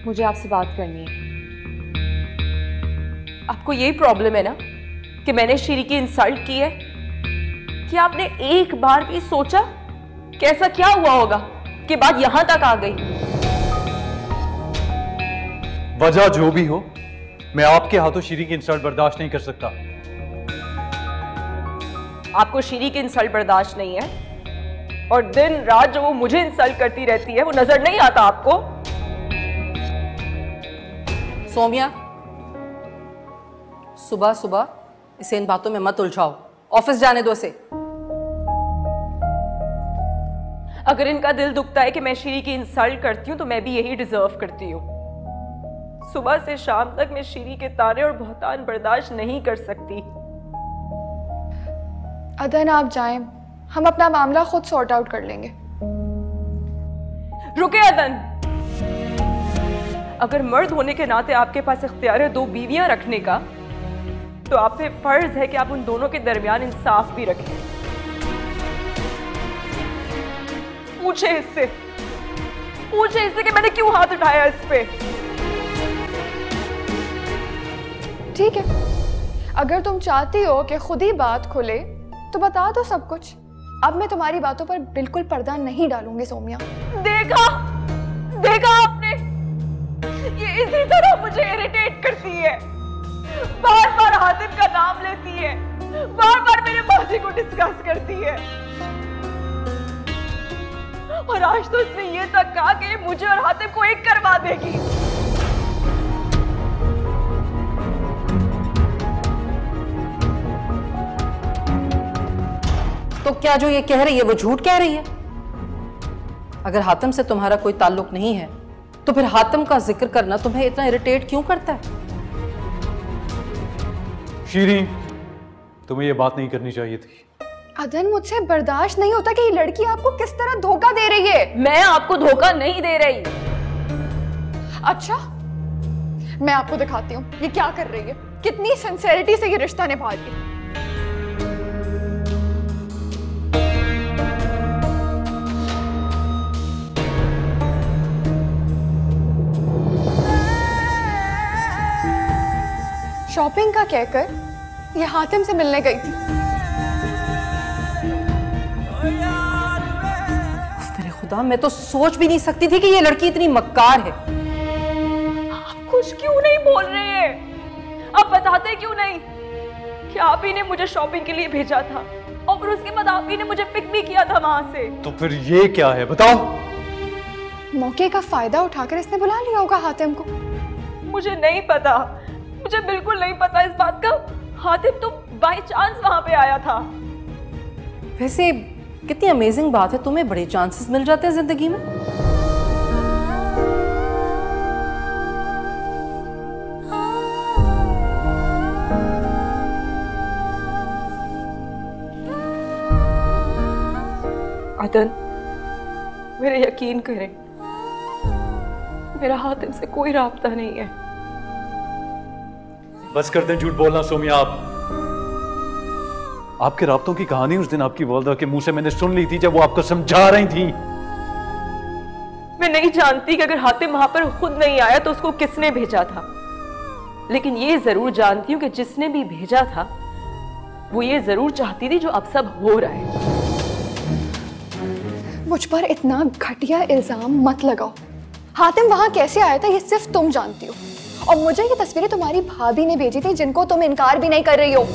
मुझे आपसे बात करनी है। आपको यही प्रॉब्लम है ना कि मैंने शीरी की इंसल्ट की है? कि आपने एक बार भी सोचा कि ऐसा क्या हुआ होगा कि बात यहां तक आ गई? वजह जो भी हो, मैं आपके हाथों शीरी की इंसल्ट बर्दाश्त नहीं कर सकता। आपको शीरी की इंसल्ट बर्दाश्त नहीं है, और दिन रात जो वो मुझे इंसल्ट करती रहती है वो नजर नहीं आता आपको? सोमिया, सुबह सुबह इसे इन बातों में मत उलझाओ, ऑफिस जाने दो इसे। अगर इनका दिल दुखता है कि मैं शीरी की इंसल्ट करती हूं तो मैं भी यही डिजर्व करती हूं। सुबह से शाम तक मैं शीरी के ताने और बहतान बर्दाश्त नहीं कर सकती। अदन आप जाएं, हम अपना मामला खुद सॉर्ट आउट कर लेंगे। रुके अदन, अगर मर्द होने के नाते आपके पास इख्तियार है 2 बीवियां रखने का, तो आप पे फर्ज है कि आप उन दोनों के दरमियान इंसाफ भी रखें। पूछे इससे कि मैंने क्यों हाथ उठाया इस पे। ठीक है, अगर तुम चाहती हो कि खुद ही बात खुले तो बता दो सब कुछ। अब मैं तुम्हारी बातों पर बिल्कुल पर्दा नहीं डालूंगी सोमिया। देखा आपने, ये इसी तरह मुझे इरिटेट करती है। बार बार हातिम का नाम लेती है, बार बार मेरे माजी को डिस्कस करती है, और आज तो इसने ये तक कहा कि मुझे और हातिम को एक करवा देगी। तो क्या जो ये कह रही है वो झूठ कह रही है? अगर हातिम से तुम्हारा कोई ताल्लुक नहीं है तो फिर हातिम का जिक्र करना तुम्हें इतना इरिटेट क्यों करता है? शीरी, तुम्हें ये बात नहीं करनी चाहिए थी। अदन, मुझसे बर्दाश्त नहीं होता कि ये लड़की आपको किस तरह धोखा दे रही है। मैं आपको धोखा नहीं दे रही। अच्छा, मैं आपको दिखाती हूँ ये क्या कर रही है, कितनी सिंसेरिटी से ये रिश्ता निभा रही है। शॉपिंग का कहकर ये हातिम से मिलने गई थी। मेरे खुदा, मैं तो सोच भी नहीं सकती थी कि ये लड़की इतनी मक्कार है। आप कुछ क्यों नहीं बोल रहे हैं? आप बताते क्यों नहीं कि आप ही ने मुझे शॉपिंग के लिए भेजा था और फिर उसके बाद आप ही ने मुझे पिक भी किया था वहां से? तो फिर ये क्या है, बताओ। मौके का फायदा उठाकर इसने बुला लिया होगा हातिम को। मुझे नहीं पता, मुझे बिल्कुल नहीं पता इस बात का। हातिम तो बाय चांस वहां पे आया था। वैसे कितनी अमेजिंग बात है, तुम्हें बड़े चांसेस मिल जाते हैं जिंदगी में। अदन, मेरे यकीन करें, मेरा हातिम से कोई राब्ता नहीं है। बस कर दें झूठ बोलना सोमिया। आपके राब्तों की कहानी उस दिन आपकी वालिदा के मुंह से मैंने सुन ली थी जब वो आपको समझा रही थी। मैं नहीं जानती कि अगर हातिम वहां पर खुद नहीं आया तो उसको किसने भेजा था, लेकिन ये जरूर जानती हूँ कि जिसने भी भेजा था वो ये जरूर चाहती थी जो अब सब हो रहा है। मुझ पर इतना घटिया इल्जाम मत लगाओ। हातिम वहां कैसे आया था ये सिर्फ तुम जानती हो, और मुझे ये तस्वीरें तुम्हारी भाभी ने भेजी थी जिनको तुम इनकार भी नहीं कर रही हो।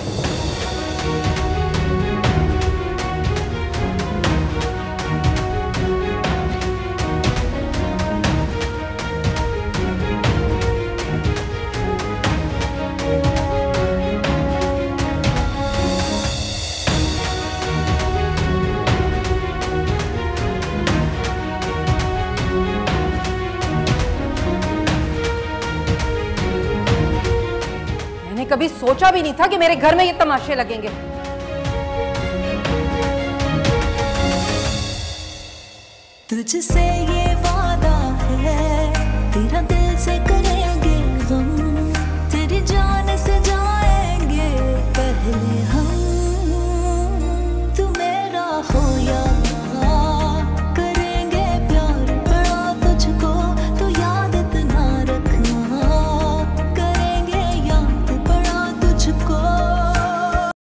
कभी सोचा भी नहीं था कि मेरे घर में ये तमाशे लगेंगे। तुझसे ये वादा है, तेरा दिल से कर